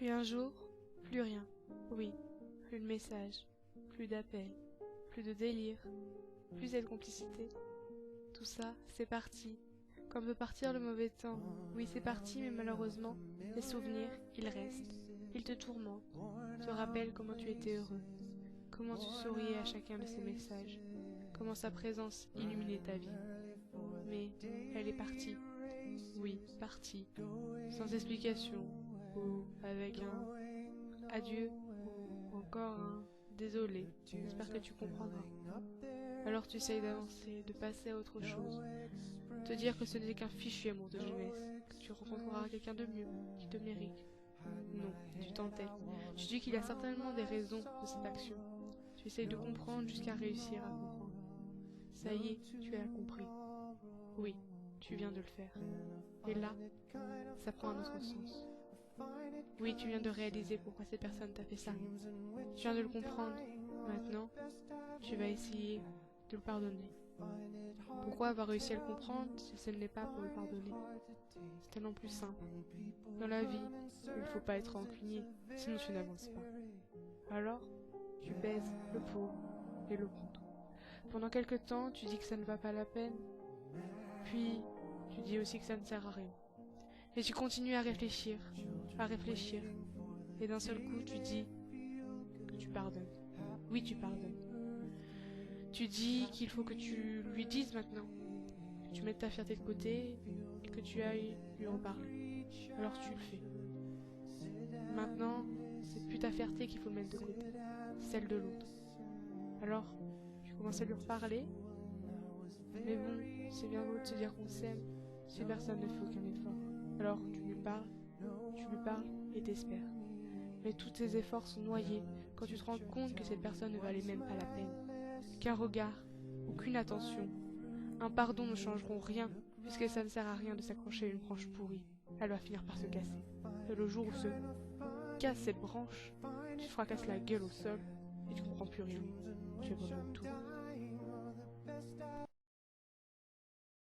Puis un jour, plus rien. Oui, plus de messages, plus d'appels, plus de délire, plus cette complicité. Tout ça, c'est parti. Comme peut partir le mauvais temps. Oui, c'est parti, mais malheureusement, les souvenirs, ils restent. Ils te tourmentent, te rappellent comment tu étais heureux, comment tu souriais à chacun de ces messages, comment sa présence illuminait ta vie. Mais elle est partie. Oui, partie. Sans explication, ou avec un adieu, ou encore un désolé. J'espère que tu comprendras. Alors tu essayes d'avancer, de passer à autre chose, te dire que ce n'est qu'un fichu amour de jeunesse, que tu rencontreras quelqu'un de mieux, qui te mérite. Non, tu t'entêtes. Tu dis qu'il y a certainement des raisons de cette action. Tu essayes de comprendre jusqu'à réussir à comprendre. Ça y est, tu as compris. Oui, tu viens de le faire. Et là, ça prend un autre sens. Oui, tu viens de réaliser pourquoi cette personne t'a fait ça. Tu viens de le comprendre. Maintenant, tu vas essayer de le pardonner. Pourquoi avoir réussi à le comprendre si ce n'est pas pour le pardonner? C'est tellement plus simple. Dans la vie, il ne faut pas être rancunier, sinon tu n'avances pas. Alors, tu baises le pauvre et le prends. Pendant quelque temps, tu dis que ça ne va pas la peine, puis tu dis aussi que ça ne sert à rien. Et tu continues à réfléchir, et d'un seul coup, tu dis que tu pardonnes. Oui, tu pardonnes. Tu dis qu'il faut que tu lui dises maintenant, que tu mettes ta fierté de côté et que tu ailles lui en parler. Alors tu le fais. Maintenant, c'est plus ta fierté qu'il faut mettre de côté, c'est celle de l'autre. Alors, tu commences à lui reparler, mais bon, c'est bien beau de se dire qu'on s'aime si personne ne fait aucun effort. Alors tu lui parles et t'espères. Mais tous tes efforts sont noyés quand tu te rends compte que cette personne ne valait même pas la peine. Qu'un regard, aucune attention, un pardon ne changeront rien, puisque ça ne sert à rien de s'accrocher à une branche pourrie. Elle va finir par se casser. Et le jour où se casse cette branche, tu te fracasses la gueule au sol et tu comprends plus rien. Tu abandonnes tout.